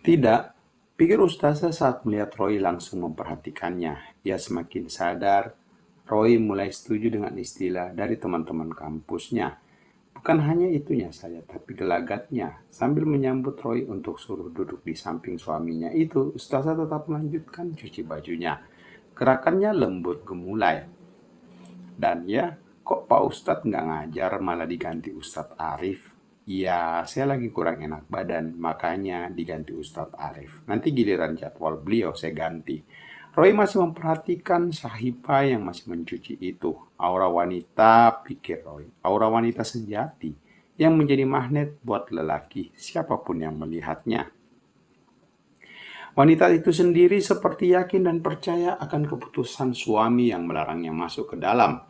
Tidak, pikir Ustazah saat melihat Roy langsung memperhatikannya. Ia semakin sadar. Roy mulai setuju dengan istilah dari teman-teman kampusnya. Bukan hanya itunya saja, tapi gelagatnya. Sambil menyambut Roy untuk suruh duduk di samping suaminya itu, Ustazah tetap melanjutkan cuci bajunya. Gerakannya lembut gemulai. Dan ya, kok Pak Ustadz nggak ngajar malah diganti Ustadz Arif? Ya, saya lagi kurang enak badan, makanya diganti Ustadz Arif. Nanti giliran jadwal beliau saya ganti. Roy masih memperhatikan Sahipa yang masih mencuci itu. Aura wanita, pikir Roy. Aura wanita sejati yang menjadi magnet buat lelaki, siapapun yang melihatnya. Wanita itu sendiri seperti yakin dan percaya akan keputusan suami yang melarangnya masuk ke dalam.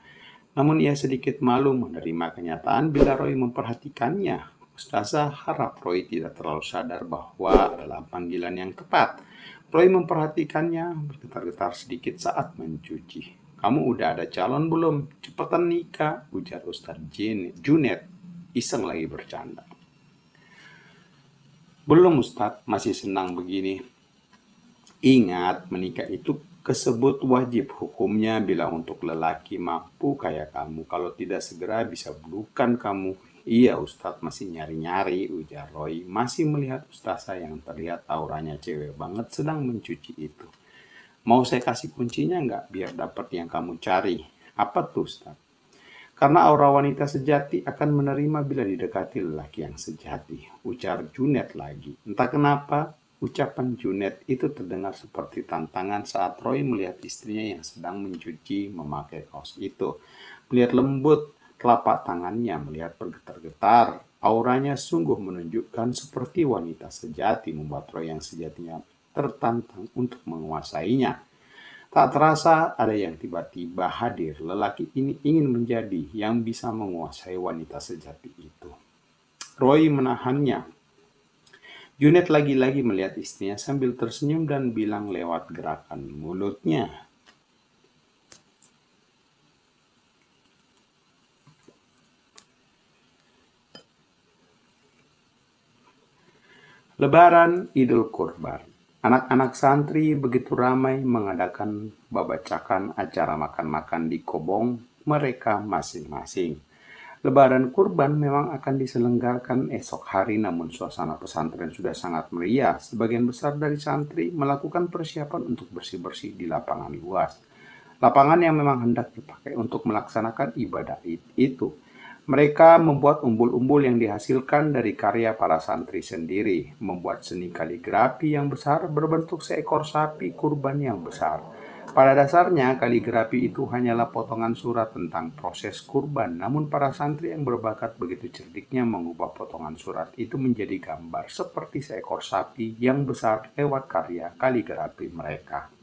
Namun ia sedikit malu menerima kenyataan bila Roy memperhatikannya. Ustazah harap Roy tidak terlalu sadar bahwa adalah panggilan yang tepat. Roy memperhatikannya bergetar-getar sedikit saat mencuci. Kamu udah ada calon belum? Cepetan nikah, ujar Ustaz Junet. Iseng lagi bercanda. Belum Ustaz, masih senang begini. Ingat, menikah itu kesebut wajib hukumnya bila untuk lelaki mampu kayak kamu. Kalau tidak segera bisa bukan kamu. Iya Ustadz masih nyari-nyari, ujar Roy. Masih melihat Ustazah yang terlihat auranya cewek banget sedang mencuci itu. Mau saya kasih kuncinya nggak biar dapat yang kamu cari? Apa tuh Ustadz? Karena aura wanita sejati akan menerima bila didekati lelaki yang sejati. Ujar Junet lagi. Entah kenapa, ucapan Junet itu terdengar seperti tantangan saat Roy melihat istrinya yang sedang mencuci memakai kaos itu. Melihat lembut telapak tangannya, melihat bergetar-getar. Auranya sungguh menunjukkan seperti wanita sejati membuat Roy yang sejatinya tertantang untuk menguasainya. Tak terasa ada yang tiba-tiba hadir. Lelaki ini ingin menjadi yang bisa menguasai wanita sejati itu. Roy menahannya. Junet lagi-lagi melihat istrinya sambil tersenyum dan bilang lewat gerakan mulutnya. Lebaran Idul Kurban. Anak-anak santri begitu ramai mengadakan babacakan acara makan-makan di kobong mereka masing-masing. Lebaran kurban memang akan diselenggarakan esok hari, namun suasana pesantren sudah sangat meriah. Sebagian besar dari santri melakukan persiapan untuk bersih-bersih di lapangan luas. Lapangan yang memang hendak dipakai untuk melaksanakan ibadah itu. Mereka membuat umbul-umbul yang dihasilkan dari karya para santri sendiri, membuat seni kaligrafi yang besar berbentuk seekor sapi kurban yang besar. Pada dasarnya, kaligrafi itu hanyalah potongan surat tentang proses kurban, namun para santri yang berbakat begitu cerdiknya mengubah potongan surat itu menjadi gambar seperti seekor sapi yang besar lewat karya kaligrafi mereka.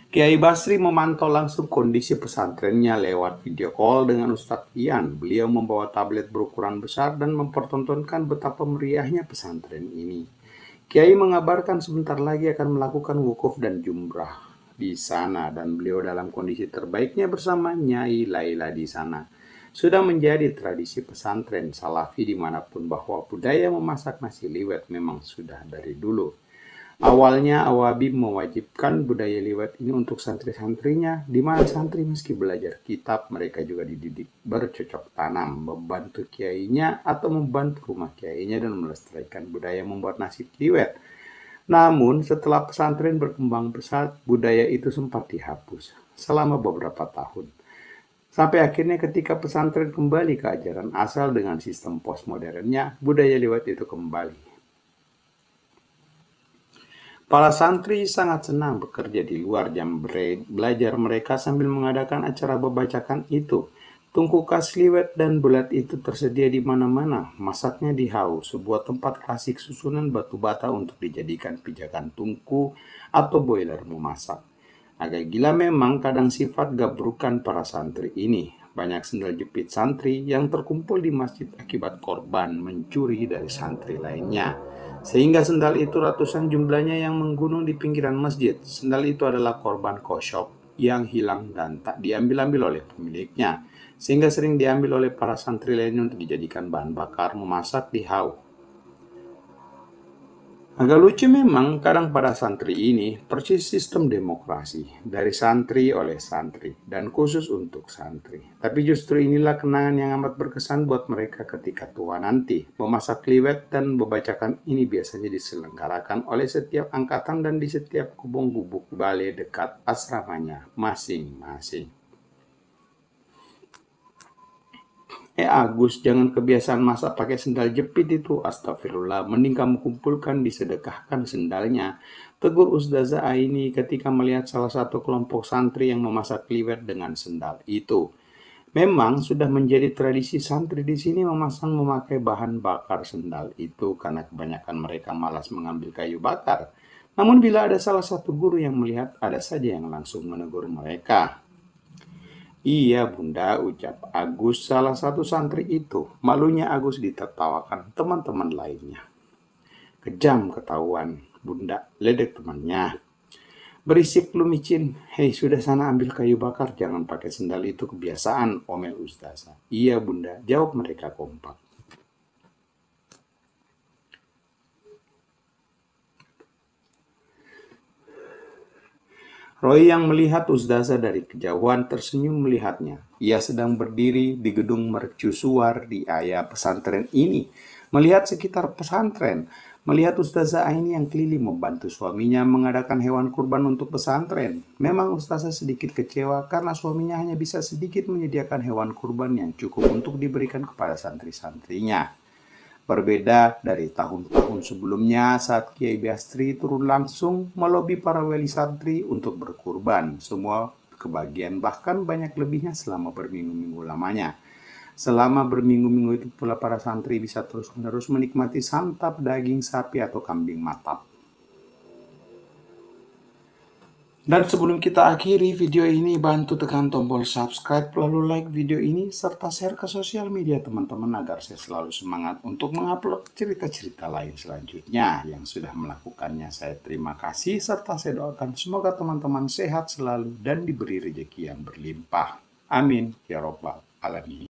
Kiai Basri memantau langsung kondisi pesantrennya lewat video call dengan Ustadz Ian. Beliau membawa tablet berukuran besar dan mempertontonkan betapa meriahnya pesantren ini. Kiai mengabarkan sebentar lagi akan melakukan wukuf dan jumrah di sana dan beliau dalam kondisi terbaiknya bersama Nyai Laila di sana. Sudah menjadi tradisi pesantren Salafi dimanapun bahwa budaya memasak nasi liwet memang sudah dari dulu. Awalnya Awabim mewajibkan budaya liwet ini untuk santri-santrinya, di mana santri meski belajar kitab, mereka juga dididik bercocok tanam, membantu kiainya atau membantu rumah kiainya dan melestarikan budaya membuat nasi liwet. Namun setelah pesantren berkembang pesat, budaya itu sempat dihapus selama beberapa tahun. Sampai akhirnya ketika pesantren kembali ke ajaran asal dengan sistem postmodernnya, budaya liwet itu kembali. Para santri sangat senang bekerja di luar jam belajar mereka sambil mengadakan acara babacakan itu. Tungku khas liwet dan bulat itu tersedia di mana-mana. Masaknya di Hau, sebuah tempat klasik susunan batu bata untuk dijadikan pijakan tungku atau boiler memasak. Agak gila memang kadang sifat gabrukan para santri ini. Banyak sendal jepit santri yang terkumpul di masjid akibat korban mencuri dari santri lainnya. Sehingga sendal itu ratusan jumlahnya yang menggunung di pinggiran masjid. Sendal itu adalah korban kosyok yang hilang dan tak diambil-ambil oleh pemiliknya. Sehingga sering diambil oleh para santri lainnya untuk dijadikan bahan bakar memasak di Hau. Agak lucu memang kadang pada santri ini persis sistem demokrasi dari santri oleh santri dan khusus untuk santri. Tapi justru inilah kenangan yang amat berkesan buat mereka ketika tua nanti. Memasak liwet dan membacakan ini biasanya diselenggarakan oleh setiap angkatan dan di setiap gubuk balai dekat asramanya masing-masing. Agus, jangan kebiasaan masak pakai sendal jepit itu. Astagfirullah, mending kamu kumpulkan disedekahkan sendalnya. Tegur Ustazah Aini ketika melihat salah satu kelompok santri yang memasak liwet dengan sendal itu. Memang sudah menjadi tradisi santri di sini memakai bahan bakar sendal itu karena kebanyakan mereka malas mengambil kayu bakar. Namun bila ada salah satu guru yang melihat, ada saja yang langsung menegur mereka. Iya bunda, ucap Agus salah satu santri itu. Malunya Agus ditertawakan teman-teman lainnya. Kejam ketahuan, bunda ledek temannya. Berisik lu micin, hei sudah sana ambil kayu bakar, jangan pakai sendal itu kebiasaan, omel Ustazah. Iya bunda, jawab mereka kompak. Roy yang melihat Ustazah dari kejauhan tersenyum melihatnya. Ia sedang berdiri di gedung mercusuar di area pesantren ini. Melihat sekitar pesantren. Melihat Ustazah Aini yang keliling membantu suaminya mengadakan hewan kurban untuk pesantren. Memang Ustazah sedikit kecewa karena suaminya hanya bisa sedikit menyediakan hewan kurban yang cukup untuk diberikan kepada santri-santrinya. Berbeda dari tahun-tahun sebelumnya saat Kiai Bastri turun langsung melobi para wali santri untuk berkurban. Semua kebagian bahkan banyak lebihnya selama berminggu-minggu lamanya. Selama berminggu-minggu itu pula para santri bisa terus-menerus menikmati santap daging sapi atau kambing matap. Dan sebelum kita akhiri video ini, bantu tekan tombol subscribe, lalu like video ini, serta share ke sosial media teman-teman agar saya selalu semangat untuk mengupload cerita-cerita lain selanjutnya yang sudah melakukannya. Saya terima kasih, serta saya doakan semoga teman-teman sehat selalu dan diberi rezeki yang berlimpah. Amin. Ya Rabbal Alamin.